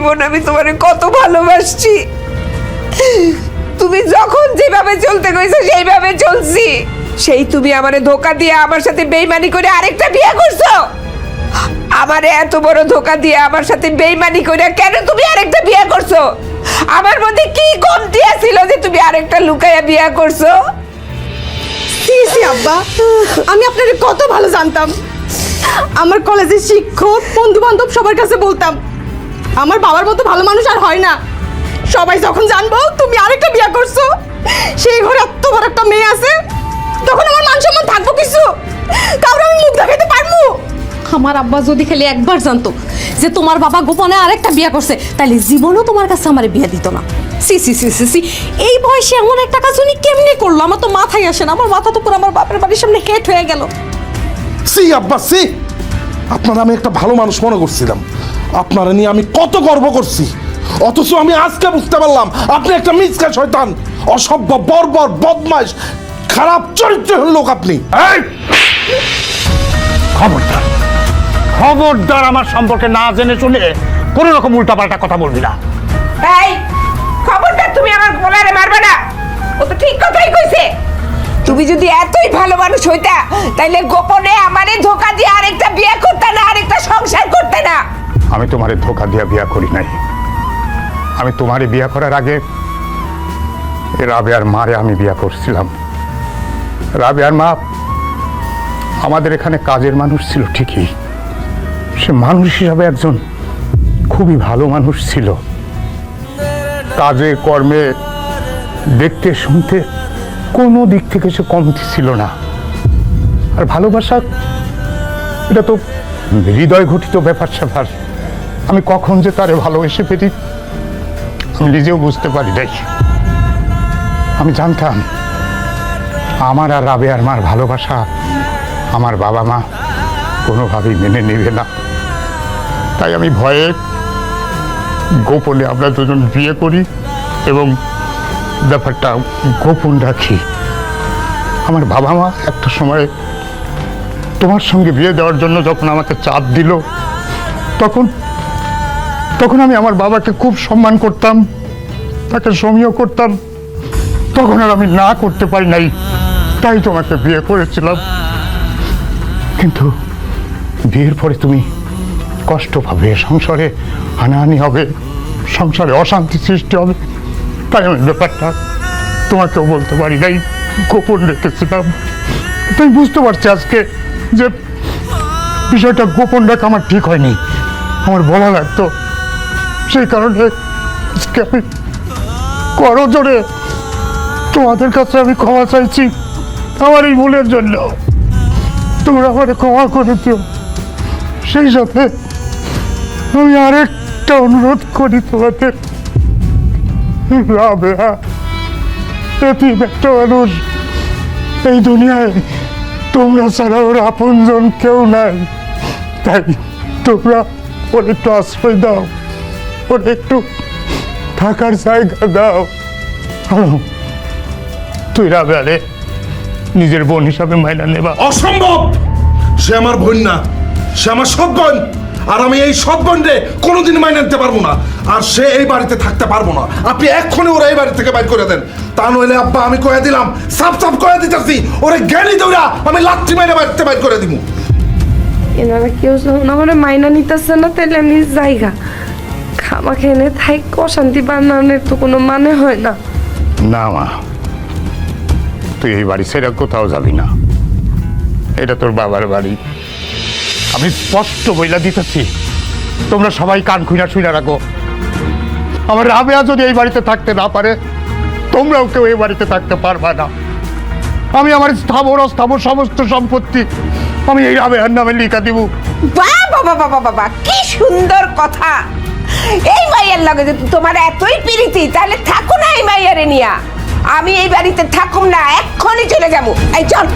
জীবন আমি তোমারে কত ভালোবাসছি। তুমি যখন যেভাবে চলতে কইছো সেইভাবে চলছি। সেই তুমি আমারে ধোকা দিয়ে আমার সাথে বেইমানি করে আরেকটা বিয়ে করছো। আমারে এত বড় ধোকা দিয়ে আমার সাথে বেইমানি করে কেন তুমি আরেকটা বিয়ে করছো? আমার মধ্যে কি কমতি ছিল যে তুমি আরেকটা লুকাইয়া বিয়ে করছো? সি সি আব্বা, আমি আপনাকে কত ভালো জানতাম। আমার কলেজের শিক্ষক বন্ধু বান্ধব সবার কাছে বলতাম আমার বাবার মতো ভালো মানুষ আর হয় না। সবাই যখন জানবো তুমি আরেকটা বিয়ে করছো, সেই ঘরে এত বড় একটা মেয়ে আছে, তখন আমার মান সম্মান থাকবো কিছু? কারণ আমি মুখ দেখাইতে পারবো? আমার আব্বা যদি খালি একবার জানতো যে তোমার বাবা গোপনে আরেকটা বিয়ে করছে, তাহলে জীবনও তোমার কাছে আমার বিয়ে দিত না। সি সি সি সি সি, এই বয়সে এমন একটা কাজ উনি কেমনে করলো? আমার তো মাথায় আসে না। আমার মাথা তো পুরো আমার বাপের বাড়ির সামনে হেট হয়ে গেল। সি আব্বা সি, আপনারা আমি একটা ভালো মানুষ মনে করছিলাম, আপনারা নিয়ে আমি কত গর্ব করছি, অথচ আমি আজকে বুঝতে পারলাম আপনি একটা মিসকা শয়তান, অসভ্য, বর্বর, বদমাশ, খারাপ চরিত্রের লোক আপনি। এই খবরদার, খবরদার আমার সম্পর্কে না জেনে শুনে কোনো রকম উল্টাপাল্টা কথা বলবি না। এই খবরদার, তুমি আমার গোলারে মারবে না। ও তো ঠিক কথাই কইছে। তুমি যদি এতই ভালো মানুষ হইতা তাইলে গোপনে আমারে ধোকা দিয়ে আরেকটা বিয়ে করতে না, আরেকটা সংসার করতে না। আমি তোমারে ধোকা দিয়া বিয়া করি নাই। আমি তোমারে বিয়া করার আগে রাবেয়ার মারে আমি বিয়া করছিলাম। রাবেয়ার মা আমাদের এখানে কাজের মানুষ ছিল ঠিকই, সে মানুষ হিসাবে একজন খুবই ভালো মানুষ ছিল। কাজে কর্মে, দেখতে শুনতে কোনো দিক থেকে সে কমতি ছিল না। আর ভালোবাসা এটা তো হৃদয় ঘটিত ব্যাপার স্যাপার। আমি কখন যে তারে ভালোবেসে ফেলি আমি নিজেও বুঝতে পারি নাই। আমি জানতাম আমার আর রাবেয়ার মার ভালোবাসা আমার বাবা মা কোনোভাবেই মেনে নেবে না। তাই আমি ভয়ে গোপনে আমরা দুজন বিয়ে করি এবং ব্যাপারটা গোপন রাখি। আমার বাবা মা একটা সময় তোমার সঙ্গে বিয়ে দেওয়ার জন্য যখন আমাকে চাপ দিল, তখন আমি আমার বাবাকে খুব সম্মান করতাম, তাকে সমীহ করতাম। তখন আর আমি না করতে পারি নাই, তাই তোমাকে বিয়ে করেছিলাম। কিন্তু বিয়ের পরে তুমি কষ্ট পাবে, সংসারে হানাহানি হবে, সংসারে অশান্তি সৃষ্টি হবে, তাই আমি ব্যাপারটা তোমাকেও বলতে পারি নাই, গোপন রেখেছিলাম। তুমি বুঝতে পারছি আজকে যে বিষয়টা গোপন রাখা আমার ঠিক হয়নি, আমার বলা লাগতো। সেই কারণে আজকে আমি করজোরে তোমাদের কাছে আমি ক্ষমা চাইছি আমার এই ভুলের জন্য। তোমরা আমাকে ক্ষমা করে দিও। সেই সাথে আমি আরেকটা অনুরোধ করি তোমাদের, রাবেয়া এতিম একটা মানুষ, এই দুনিয়ায় তোমরা ছাড়া ওর আপনজন কেউ নাই। তাই তোমরা ওর একটু আশ্রয় দাও, ওর একটু থাকার জায়গা দাও। তুই রাবেয়ারে নিজের বোন হিসাবে মাইনা নেবা? অসম্ভব! সে আমার বোন না, সে আমার সৎ বোন, আর আমি এই সৎ বোনরে কোনোদিন মাইনে নিতে পারবো না। আর সে এই বাড়িতে থাকতে পারবো না। আপনি এক্ষুনি ওরা এই বাড়ি থেকে বাইর করে দেন, তা নইলে আব্বা আমি কয়ে দিলাম, সাপ সাপ কয়ে দিতেছি, ওরে জ্ঞানী দৌড়া আমি লাথি মেরে বাড়িতে বাইর করে দিব। এনারা কেউ যখন আমার মাইনা নিতেছে না, তাহলে আমি জায়গা খামা খেয়ে থাই অশান্তি বানানোর তো কোনো মানে হয় না। না মা, তুই এই বাড়ি ছেড়ে কোথাও যাবি না, এটা তোর বাবার বাড়ি। আমি স্পষ্ট বইলা দিতেছি, তোমরা সবাই কান খুইনা শুইনা রাখো। আমার রাবেয়া যদি এই বাড়িতে থাকতে না পারে, তোমরাও কেউ এই বাড়িতে থাকতে পারবে না। আমি আমার স্থাবর অস্থাবর সমস্ত সম্পত্তি আমি এই রাবেয়ার নামে লিখা দিব। বাবা বাবা বাবা বাবা, কি সুন্দর কথা! এই মাইয়ার লগে যদি তোমার এতই প্রীতি, তাহলে থাকো না এই মাইয়ারে নিয়া। আমি এই বাড়িতে থাকুম না, এক্ষুনি চলে যাবো। এই চল।